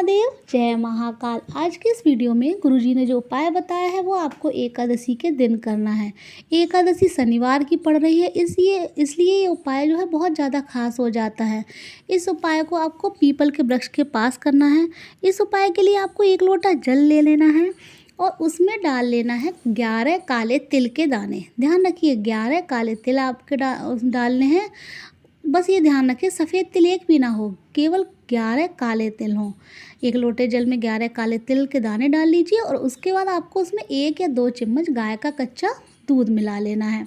महादेव, जय महाकाल। आज के इस वीडियो में गुरुजी ने जो उपाय बताया है वो आपको एकादशी के दिन करना है। एकादशी शनिवार की पड़ रही है, इसलिए ये उपाय जो है बहुत ज़्यादा खास हो जाता है। इस उपाय को आपको पीपल के वृक्ष के पास करना है। इस उपाय के लिए आपको 1 लोटा जल ले लेना है और उसमें डाल लेना है 11 काले तिल के दाने। ध्यान रखिए 11 काले तिल आपके डालने हैं। बस ये ध्यान रखिए सफ़ेद तिल एक भी ना हो, केवल 11 काले तिल हों। 1 लोटे जल में 11 काले तिल के दाने डाल लीजिए और उसके बाद आपको उसमें 1 या 2 चम्मच गाय का कच्चा दूध मिला लेना है।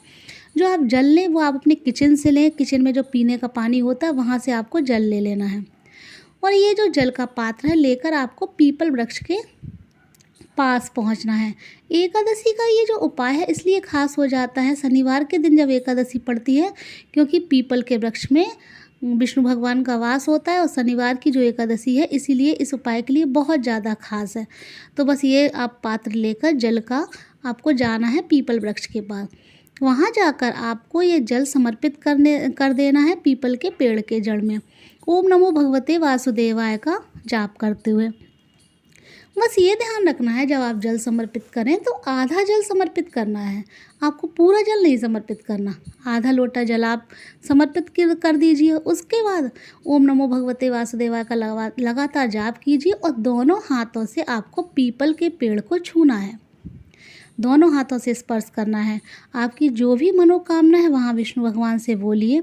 जो आप जल लें वो आप अपने किचन से लें। किचन में जो पीने का पानी होता है वहाँ से आपको जल ले लेना है। और ये जो जल का पात्र है लेकर आपको पीपल वृक्ष के पास पहुंचना है। एकादशी का ये जो उपाय है इसलिए खास हो जाता है शनिवार के दिन जब एकादशी पड़ती है, क्योंकि पीपल के वृक्ष में विष्णु भगवान का वास होता है और शनिवार की जो एकादशी है इसीलिए इस उपाय के लिए बहुत ज़्यादा खास है। तो बस ये आप पात्र लेकर जल का आपको जाना है पीपल वृक्ष के पास। वहाँ जाकर आपको ये जल समर्पित कर देना है पीपल के पेड़ के जड़ में। ओम नमो भगवते वासुदेवाय का जाप करते हुए। बस ये ध्यान रखना है जब आप जल समर्पित करें तो आधा जल समर्पित करना है, आपको पूरा जल नहीं समर्पित करना। आधा लोटा जल आप समर्पित कर दीजिए। उसके बाद ओम नमो भगवते वासुदेवाय का लगातार जाप कीजिए और दोनों हाथों से आपको पीपल के पेड़ को छूना है। दोनों हाथों से स्पर्श करना है। आपकी जो भी मनोकामना है वहाँ विष्णु भगवान से बोलिए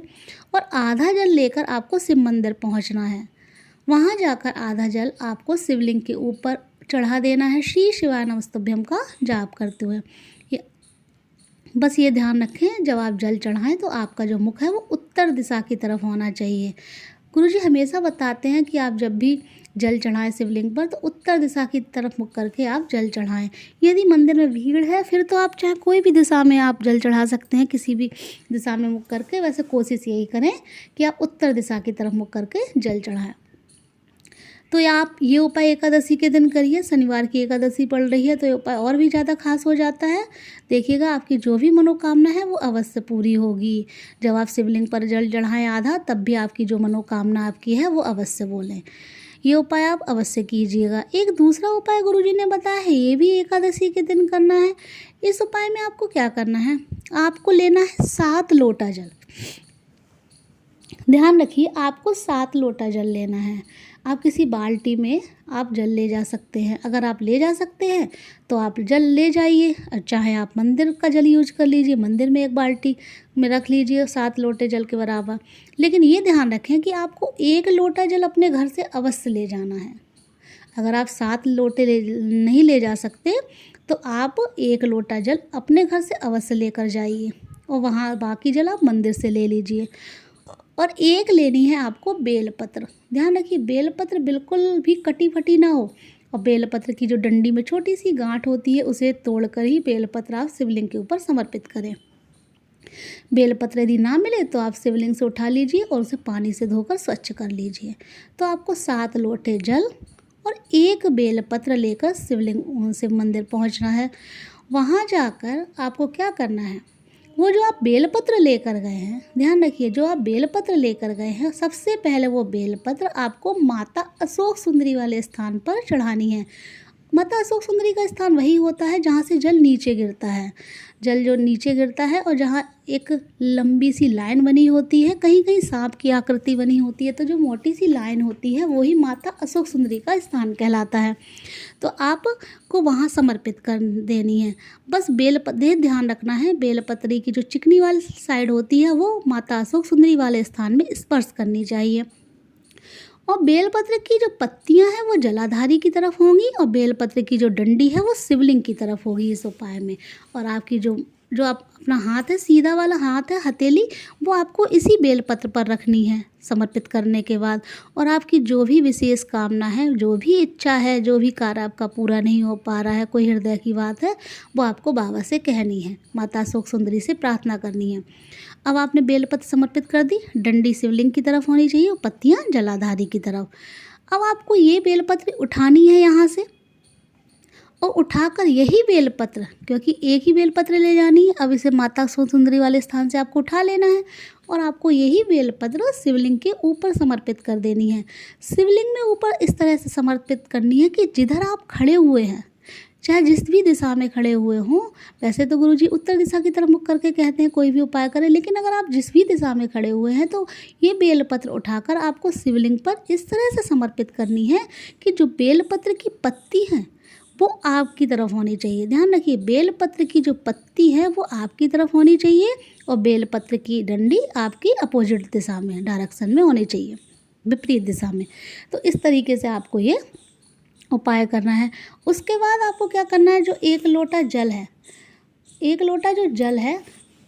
और आधा जल लेकर आपको शिव मंदिर पहुँचना है। वहाँ जाकर आधा जल आपको शिवलिंग के ऊपर चढ़ा देना है श्री शिवाय नमस्तुभ्यम का जाप करते हुए। बस ये ध्यान रखें जब आप जल चढ़ाएं तो आपका जो मुख है वो उत्तर दिशा की तरफ होना चाहिए। गुरुजी हमेशा बताते हैं कि आप जब भी जल चढ़ाएं शिवलिंग पर तो उत्तर दिशा की तरफ मुख करके आप जल चढ़ाएं। यदि मंदिर में भीड़ है फिर तो आप चाहे कोई भी दिशा में आप जल चढ़ा सकते हैं, किसी भी दिशा में मुख करके। वैसे कोशिश यही करें कि आप उत्तर दिशा की तरफ मुख करके जल चढ़ाएं। तो आप ये उपाय एकादशी के दिन करिए। शनिवार की एकादशी पड़ रही है तो ये उपाय और भी ज़्यादा खास हो जाता है। देखिएगा आपकी जो भी मनोकामना है वो अवश्य पूरी होगी। जब आप शिवलिंग पर जल चढ़ाएं आधा तब भी आपकी जो मनोकामना आपकी है वो अवश्य बोलें। ये उपाय आप अवश्य कीजिएगा। एक दूसरा उपाय गुरुजी ने बताया है, ये भी एकादशी के दिन करना है। इस उपाय में आपको क्या करना है, आपको लेना है 7 लोटा जल। ध्यान रखिए आपको 7 लोटा जल लेना है। आप किसी बाल्टी में आप जल ले जा सकते हैं। अगर आप ले जा सकते हैं तो आप जल ले जाइए, चाहे आप मंदिर का जल यूज कर लीजिए, मंदिर में एक बाल्टी में रख लीजिए 7 लोटे जल के बराबर। लेकिन ये ध्यान रखें कि आपको 1 लोटा जल अपने घर से अवश्य ले जाना है। अगर आप 7 लोटे नहीं ले जा सकते तो आप 1 लोटा जल अपने घर से अवश्य लेकर जाइए और वहाँ बाकी जल आप मंदिर से ले लीजिए। और एक लेनी है आपको बेलपत्र। ध्यान रखिए बेलपत्र बिल्कुल भी कटी फटी ना हो और बेलपत्र की जो डंडी में छोटी सी गांठ होती है उसे तोड़कर ही बेलपत्र आप शिवलिंग के ऊपर समर्पित करें। बेलपत्र यदि ना मिले तो आप शिवलिंग से उठा लीजिए और उसे पानी से धोकर स्वच्छ कर लीजिए। तो आपको 7 लोटे जल और 1 बेलपत्र लेकर शिव मंदिर पहुँचना है। वहाँ जाकर आपको क्या करना है, वो जो आप बेलपत्र लेकर गए हैं, ध्यान रखिए जो आप बेलपत्र लेकर गए हैं सबसे पहले वो बेलपत्र आपको माता अशोक सुंदरी वाले स्थान पर चढ़ानी है। माता अशोक सुंदरी का स्थान वही होता है जहाँ से जल नीचे गिरता है। जल जो नीचे गिरता है और जहाँ एक लंबी सी लाइन बनी होती है, कहीं कहीं सांप की आकृति बनी होती है, तो जो मोटी सी लाइन होती है वही माता अशोक सुंदरी का स्थान कहलाता है। तो आपको वहाँ समर्पित कर देनी है। बस ध्यान रखना है बेलपत्री की जो चिकनी वाली साइड होती है वो माता अशोक सुंदरी वाले स्थान में स्पर्श करनी चाहिए। और बेलपत्र की जो पत्तियां हैं वो जलाधारी की तरफ होंगी और बेलपत्र की जो डंडी है वो शिवलिंग की तरफ होगी इस उपाय में। और आपकी जो आप अपना हाथ है, सीधा वाला हाथ है, हथेली, वो आपको इसी बेलपत्र पर रखनी है समर्पित करने के बाद। और आपकी जो भी विशेष कामना है, जो भी इच्छा है, जो भी कार्य आपका पूरा नहीं हो पा रहा है, कोई हृदय की बात है, वो आपको बाबा से कहनी है, माता अशोक सुंदरी से प्रार्थना करनी है। अब आपने बेलपत्र समर्पित कर दी, डंडी शिवलिंग की तरफ होनी चाहिए और पत्तियाँ जलाधारी की तरफ। अब आपको ये बेलपत्र उठानी है यहाँ से और उठाकर यही बेलपत्र, क्योंकि एक ही बेलपत्र ले जानी है, अब इसे माता सुंदरी वाले स्थान से आपको उठा लेना है और आपको यही बेलपत्र शिवलिंग के ऊपर समर्पित कर देनी है। शिवलिंग में ऊपर इस तरह से समर्पित करनी है कि जिधर आप खड़े हुए हैं, चाहे जिस भी दिशा में खड़े हुए हों, वैसे तो गुरुजी उत्तर दिशा की तरफ मुख करके कहते हैं कोई भी उपाय करें, लेकिन अगर आप जिस भी दिशा में खड़े हुए हैं तो ये बेलपत्र उठाकर आपको शिवलिंग पर इस तरह से समर्पित करनी है कि जो बेलपत्र की पत्ती है वो आपकी तरफ होनी चाहिए। ध्यान रखिए, बेलपत्र की जो पत्ती है वो आपकी तरफ होनी चाहिए और बेलपत्र की डंडी आपकी अपोजिट दिशा में, डायरेक्शन में होनी चाहिए, विपरीत दिशा में। तो इस तरीके से आपको ये उपाय करना है। उसके बाद आपको क्या करना है, जो 1 लोटा जल है, 1 लोटा जो जल है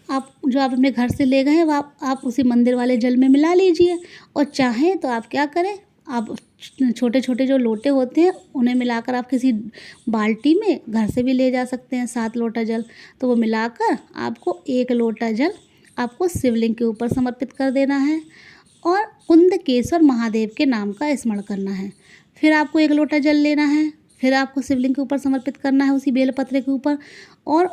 आप अपने घर से ले गए हैं, वो आप उसी मंदिर वाले जल में मिला लीजिए। और चाहें तो आप क्या करें, आप छोटे छोटे जो लोटे होते हैं उन्हें मिलाकर आप किसी बाल्टी में घर से भी ले जा सकते हैं 7 लोटा जल। तो वो मिलाकर आपको 1 लोटा जल आपको शिवलिंग के ऊपर समर्पित कर देना है और कुंदकेश्वर महादेव के नाम का स्मरण करना है। फिर आपको 1 लोटा जल लेना है, फिर आपको शिवलिंग के ऊपर समर्पित करना है उसी बेलपत्र के ऊपर और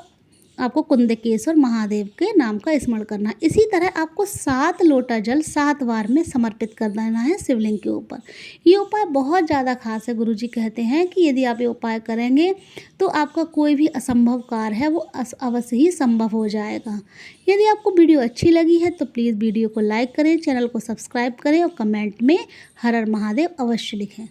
आपको कुंदकेश्वर महादेव के नाम का स्मरण करना है। इसी तरह आपको 7 लोटा जल 7 बार में समर्पित कर देना है शिवलिंग के ऊपर। ये उपाय बहुत ज़्यादा खास है। गुरुजी कहते हैं कि यदि आप ये उपाय करेंगे तो आपका कोई भी असंभव कार्य है वो अवश्य ही संभव हो जाएगा। यदि आपको वीडियो अच्छी लगी है तो प्लीज़ वीडियो को लाइक करें, चैनल को सब्सक्राइब करें और कमेंट में हर हर महादेव अवश्य लिखें।